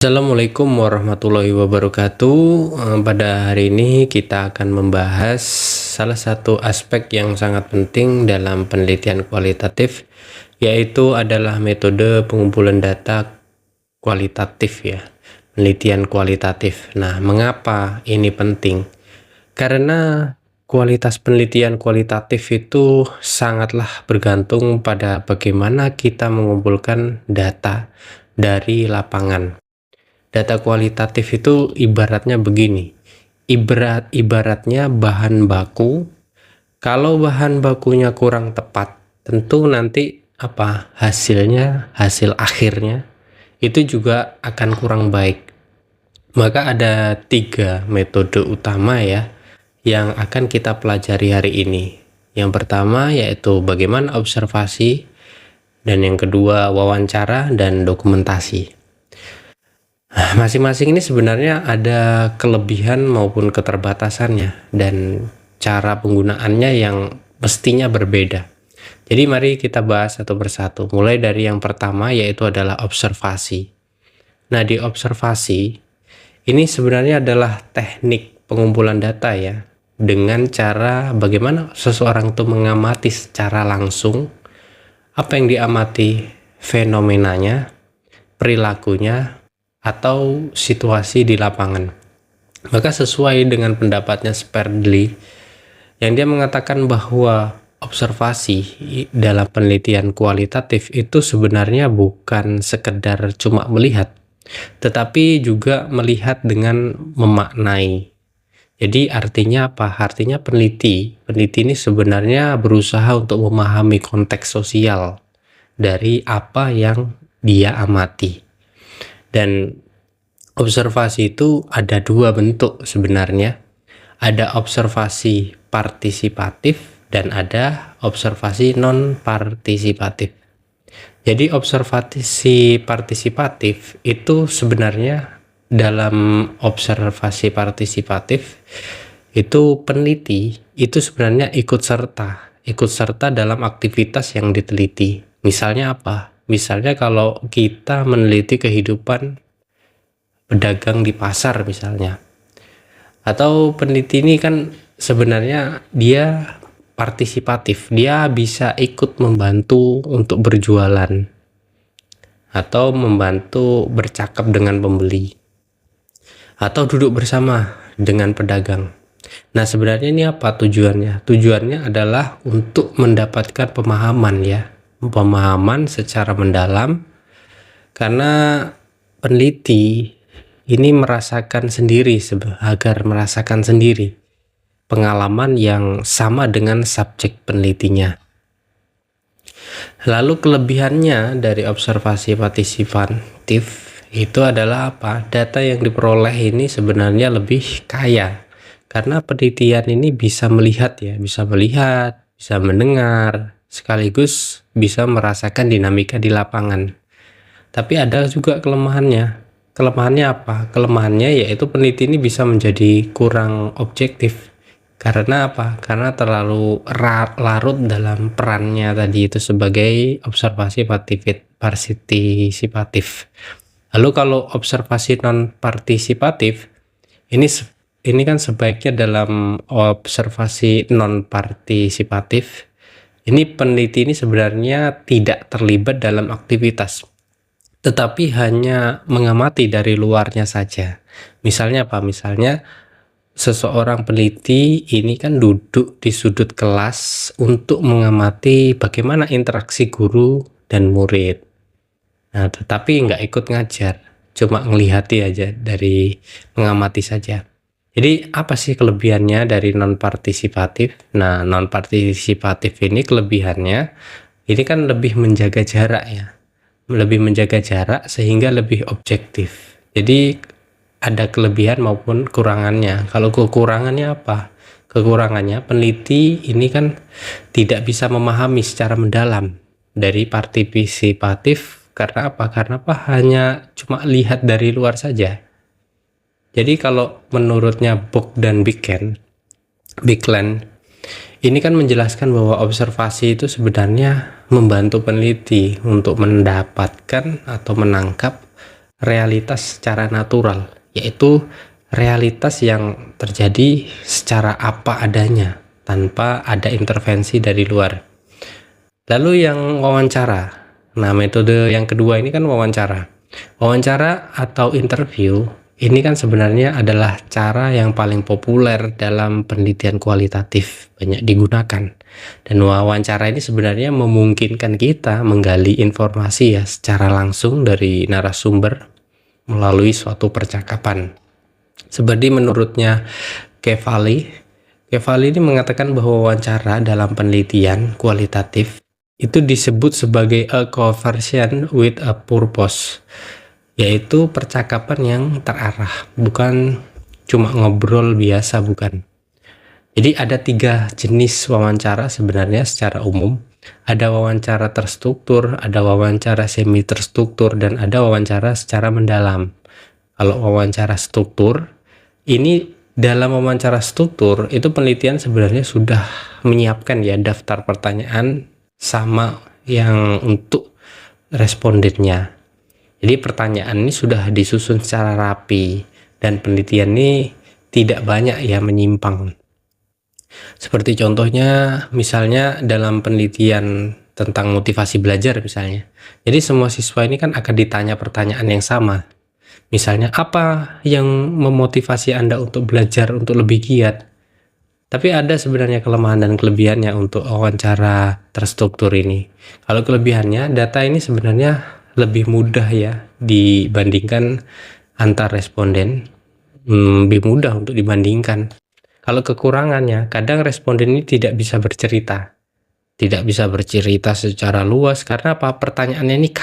Assalamualaikum warahmatullahi wabarakatuh. Pada hari ini kita akan membahas salah satu aspek yang sangat penting dalam penelitian kualitatif, yaitu adalah metode pengumpulan data kualitatif ya, penelitian kualitatif. Nah, mengapa ini penting? Karena kualitas penelitian kualitatif itu sangatlah bergantung pada bagaimana kita mengumpulkan data dari lapangan. Data kualitatif itu ibaratnya begini, ibaratnya bahan baku. Kalau bahan bakunya kurang tepat, tentu nanti hasil akhirnya itu juga akan kurang baik. Maka ada 3 metode utama ya yang akan kita pelajari hari ini. Yang pertama yaitu bagaimana observasi, dan yang kedua wawancara dan dokumentasi. Masing-masing ini sebenarnya ada kelebihan maupun keterbatasannya dan cara penggunaannya yang mestinya berbeda. Jadi mari kita bahas satu persatu. Mulai dari yang pertama yaitu adalah observasi. Nah, di observasi ini sebenarnya adalah teknik pengumpulan data ya, dengan cara bagaimana seseorang itu mengamati secara langsung apa yang diamati, fenomenanya, perilakunya, atau situasi di lapangan. Maka sesuai dengan pendapatnya Sperdley, yang dia mengatakan bahwa observasi dalam penelitian kualitatif itu sebenarnya bukan sekedar cuma melihat, tetapi juga melihat dengan memaknai. Jadi artinya apa? Artinya peneliti ini sebenarnya berusaha untuk memahami konteks sosial dari apa yang dia amati. Dan observasi itu ada 2 bentuk sebenarnya. Ada observasi partisipatif dan ada observasi non-partisipatif. Jadi observasi partisipatif itu sebenarnya, dalam observasi partisipatif itu peneliti itu sebenarnya ikut serta dalam aktivitas yang diteliti. Misalnya apa? Misalnya kalau kita meneliti kehidupan pedagang di pasar misalnya, atau peneliti ini kan sebenarnya dia partisipatif, dia bisa ikut membantu untuk berjualan atau membantu bercakap dengan pembeli atau duduk bersama dengan pedagang. Nah, sebenarnya ini apa tujuannya? Tujuannya adalah untuk mendapatkan pemahaman secara mendalam, karena peneliti ini agar merasakan sendiri pengalaman yang sama dengan subjek penelitinya. Lalu kelebihannya dari observasi partisipatif itu adalah apa? Data yang diperoleh ini sebenarnya lebih kaya, karena penelitian ini bisa melihat, bisa mendengar, sekaligus bisa merasakan dinamika di lapangan. Tapi ada juga kelemahannya. Kelemahannya apa? Kelemahannya yaitu peneliti ini bisa menjadi kurang objektif. Karena apa? Karena terlalu larut dalam perannya tadi itu sebagai observasi partisipatif. Lalu kalau observasi non partisipatif ini kan sebaiknya dalam observasi non partisipatif ini peneliti ini sebenarnya tidak terlibat dalam aktivitas, tetapi hanya mengamati dari luarnya saja. Misalnya apa? Misalnya seseorang peneliti ini kan duduk di sudut kelas untuk mengamati bagaimana interaksi guru dan murid. Nah, tetapi nggak ikut ngajar, cuma ngelihati aja, dari mengamati saja. Jadi apa sih kelebihannya dari non partisipatif? Nah, non partisipatif ini kelebihannya ini kan lebih menjaga jarak ya, sehingga lebih objektif. Jadi ada kelebihan maupun kekurangannya. Kalau kekurangannya apa? Kekurangannya peneliti ini kan tidak bisa memahami secara mendalam dari partisipatif. Karena apa? Hanya cuma lihat dari luar saja. Jadi kalau menurutnya Book dan Bigland ini kan menjelaskan bahwa observasi itu sebenarnya membantu peneliti untuk mendapatkan atau menangkap realitas secara natural, yaitu realitas yang terjadi secara apa adanya tanpa ada intervensi dari luar. Lalu yang wawancara. Nah, metode yang kedua ini kan wawancara. Wawancara atau interview ini kan sebenarnya adalah cara yang paling populer dalam penelitian kualitatif, banyak digunakan. Dan wawancara ini sebenarnya memungkinkan kita menggali informasi ya secara langsung dari narasumber melalui suatu percakapan. Seperti menurutnya Kevali ini mengatakan bahwa wawancara dalam penelitian kualitatif itu disebut sebagai a conversation with a purpose, yaitu percakapan yang terarah, bukan cuma ngobrol biasa, bukan. Jadi ada 3 jenis wawancara sebenarnya secara umum. Ada wawancara terstruktur, ada wawancara semi terstruktur, dan ada wawancara secara mendalam. Kalau wawancara struktur, ini dalam wawancara struktur itu penelitian sebenarnya sudah menyiapkan ya daftar pertanyaan sama yang untuk respondennya. Jadi pertanyaan ini sudah disusun secara rapi dan penelitian ini tidak banyak ya menyimpang. Seperti contohnya misalnya dalam penelitian tentang motivasi belajar misalnya. Jadi semua siswa ini kan akan ditanya pertanyaan yang sama. Misalnya, apa yang memotivasi Anda untuk belajar untuk lebih giat? Tapi ada sebenarnya kelemahan dan kelebihannya untuk wawancara terstruktur ini. Kalau kelebihannya, data ini sebenarnya lebih mudah ya dibandingkan antar responden, lebih mudah untuk dibandingkan. Kalau kekurangannya, kadang responden ini tidak bisa bercerita secara luas karena apa? Pertanyaannya ini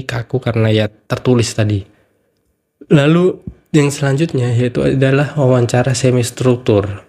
kaku karena ya tertulis tadi. Lalu yang selanjutnya yaitu adalah wawancara semi struktur.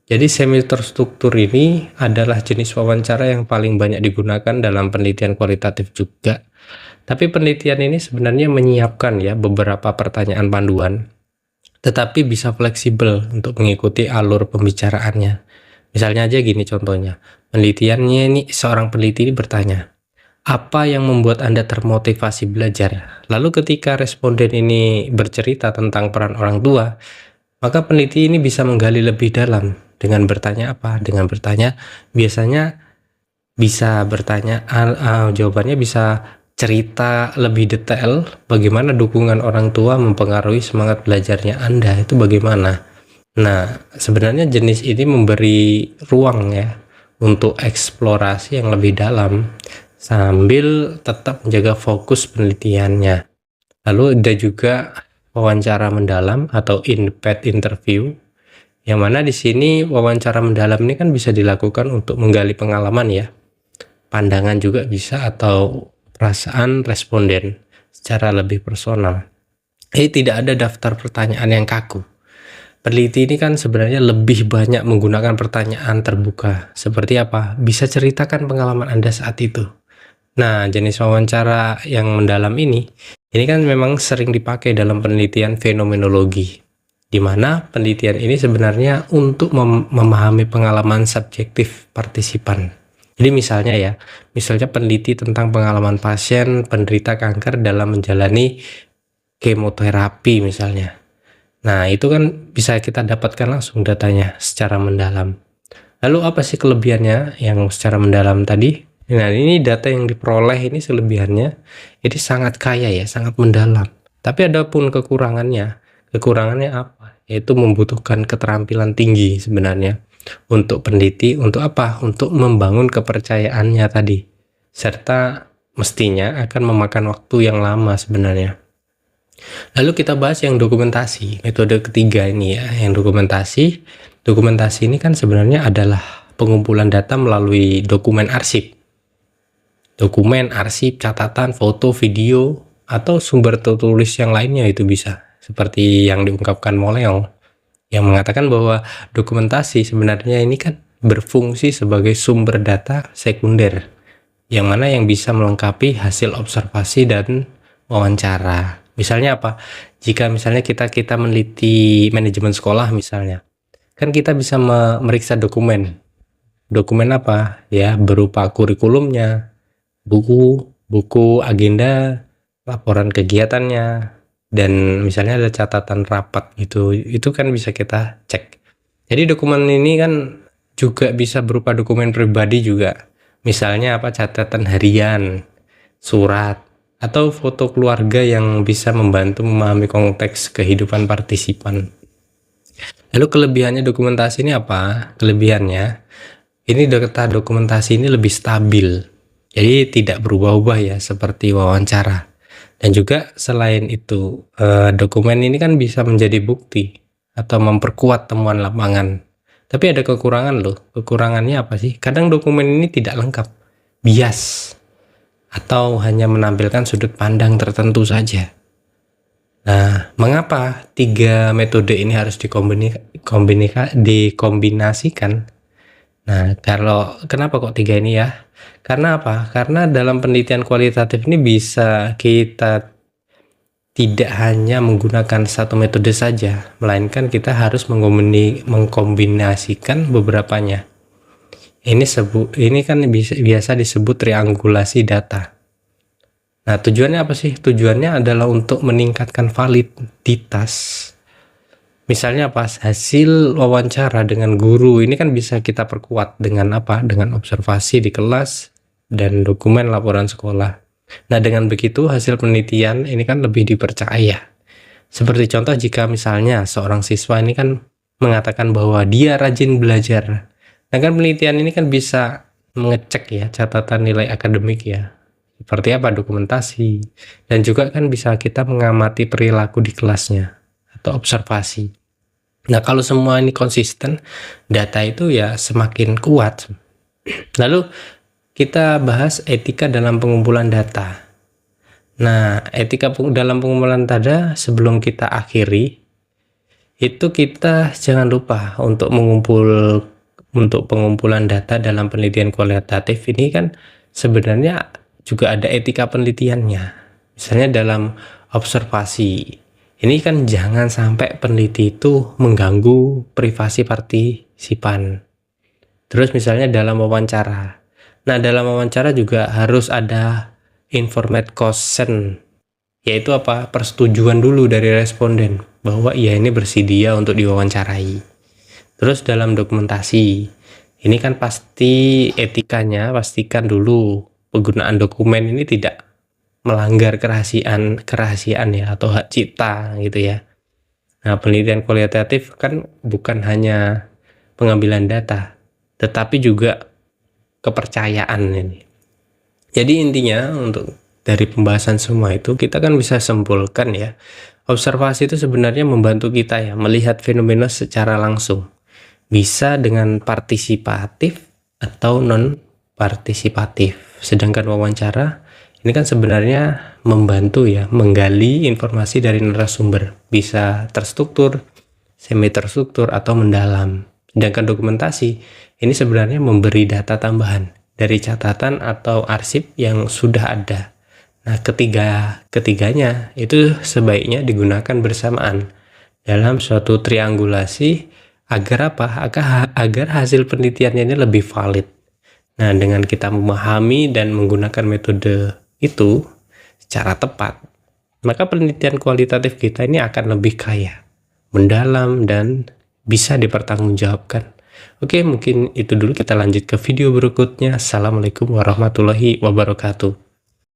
Jadi semi terstruktur ini adalah jenis wawancara yang paling banyak digunakan dalam penelitian kualitatif juga. Tapi penelitian ini sebenarnya menyiapkan ya beberapa pertanyaan panduan, tetapi bisa fleksibel untuk mengikuti alur pembicaraannya. Misalnya aja gini contohnya, penelitiannya ini seorang peneliti ini bertanya, apa yang membuat Anda termotivasi belajar? Lalu ketika responden ini bercerita tentang peran orang tua, maka peneliti ini bisa menggali lebih dalam dengan bertanya apa? Dengan bertanya, biasanya bisa bertanya, jawabannya bisa cerita lebih detail bagaimana dukungan orang tua mempengaruhi semangat belajarnya Anda, itu bagaimana? Nah, sebenarnya jenis ini memberi ruang ya untuk eksplorasi yang lebih dalam sambil tetap menjaga fokus penelitiannya. Lalu ada juga wawancara mendalam atau in-depth interview, yang mana di sini wawancara mendalam ini kan bisa dilakukan untuk menggali pengalaman ya, pandangan juga bisa, atau perasaan responden secara lebih personal. Tidak ada daftar pertanyaan yang kaku. Peneliti ini kan sebenarnya lebih banyak menggunakan pertanyaan terbuka. Seperti apa? Bisa ceritakan pengalaman Anda saat itu. Nah, jenis wawancara yang mendalam ini kan memang sering dipakai dalam penelitian fenomenologi, di mana penelitian ini sebenarnya untuk memahami pengalaman subjektif partisipan. Jadi misalnya peneliti tentang pengalaman pasien penderita kanker dalam menjalani kemoterapi misalnya. Nah, itu kan bisa kita dapatkan langsung datanya secara mendalam. Lalu apa sih kelebihannya yang secara mendalam tadi? Nah, ini data yang diperoleh ini kelebihannya, ini sangat kaya ya, sangat mendalam. Tapi ada pun kekurangannya. Kekurangannya apa? Yaitu membutuhkan keterampilan tinggi sebenarnya untuk peneliti, untuk apa? Untuk membangun kepercayaannya tadi. Serta mestinya akan memakan waktu yang lama sebenarnya. Lalu kita bahas yang dokumentasi, metode ketiga ini ya, yang dokumentasi. Dokumentasi ini kan sebenarnya adalah pengumpulan data melalui dokumen arsip. Dokumen, arsip, catatan, foto, video, atau sumber tertulis yang lainnya itu bisa. Seperti yang diungkapkan Moleong, yang mengatakan bahwa dokumentasi sebenarnya ini kan berfungsi sebagai sumber data sekunder, yang mana yang bisa melengkapi hasil observasi dan wawancara. Misalnya apa? Jika misalnya kita meneliti manajemen sekolah misalnya, kan kita bisa memeriksa dokumen. Dokumen apa? Ya, berupa kurikulumnya, buku, agenda, laporan kegiatannya, dan misalnya ada catatan rapat gitu, itu kan bisa kita cek. Jadi dokumen ini kan juga bisa berupa dokumen pribadi juga. Misalnya apa, catatan harian, surat, atau foto keluarga yang bisa membantu memahami konteks kehidupan partisipan. Lalu kelebihannya dokumentasi ini apa? Kelebihannya, ini data dokumentasi ini lebih stabil. Jadi tidak berubah-ubah ya seperti wawancara. Dan juga selain itu, dokumen ini kan bisa menjadi bukti atau memperkuat temuan lapangan. Tapi ada kekurangan loh. Kekurangannya apa sih? Kadang dokumen ini tidak lengkap, bias, atau hanya menampilkan sudut pandang tertentu saja. Nah, mengapa 3 metode ini harus dikombinasikan? Nah, kenapa kok 3 ini ya? Karena apa? Karena dalam penelitian kualitatif ini bisa kita tidak hanya menggunakan satu metode saja, melainkan kita harus mengkombinasikan beberapanya. Ini kan biasa disebut triangulasi data. Nah, tujuannya apa sih? Tujuannya adalah untuk meningkatkan validitas. Misalnya pas hasil wawancara dengan guru ini kan bisa kita perkuat dengan apa? Dengan observasi di kelas dan dokumen laporan sekolah. Nah, dengan begitu hasil penelitian ini kan lebih dipercaya. Seperti contoh jika misalnya seorang siswa ini kan mengatakan bahwa dia rajin belajar. Nah, kan penelitian ini kan bisa mengecek ya catatan nilai akademik ya. Seperti apa dokumentasi, dan juga kan bisa kita mengamati perilaku di kelasnya atau observasi. Nah, kalau semua ini konsisten, data itu ya semakin kuat. Lalu kita bahas etika dalam pengumpulan data. Nah, etika dalam pengumpulan data sebelum kita akhiri, itu kita jangan lupa untuk pengumpulan data dalam penelitian kualitatif ini kan sebenarnya juga ada etika penelitiannya. Misalnya dalam observasi, ini kan jangan sampai peneliti itu mengganggu privasi partisipan. Terus misalnya dalam wawancara. Nah, dalam wawancara juga harus ada informed consent, yaitu apa? Persetujuan dulu dari responden bahwa ia ini bersedia untuk diwawancarai. Terus dalam dokumentasi, ini kan pasti etikanya pastikan dulu penggunaan dokumen ini tidak melanggar kerahasiaan ya atau hak cipta gitu ya. Nah, penelitian kualitatif kan bukan hanya pengambilan data, tetapi juga kepercayaan ini. Jadi intinya untuk dari pembahasan semua itu kita kan bisa simpulkan ya, observasi itu sebenarnya membantu kita ya melihat fenomena secara langsung. Bisa dengan partisipatif atau non partisipatif. Sedangkan wawancara ini kan sebenarnya membantu ya menggali informasi dari narasumber, bisa terstruktur, semi terstruktur atau mendalam. Sedangkan dokumentasi ini sebenarnya memberi data tambahan dari catatan atau arsip yang sudah ada. Nah, ketiganya itu sebaiknya digunakan bersamaan dalam suatu triangulasi agar apa? Agar hasil penelitiannya ini lebih valid. Nah, dengan kita memahami dan menggunakan metode itu secara tepat, maka penelitian kualitatif kita ini akan lebih kaya, mendalam, dan bisa dipertanggungjawabkan. Oke, mungkin itu dulu, kita lanjut ke video berikutnya. Assalamualaikum warahmatullahi wabarakatuh.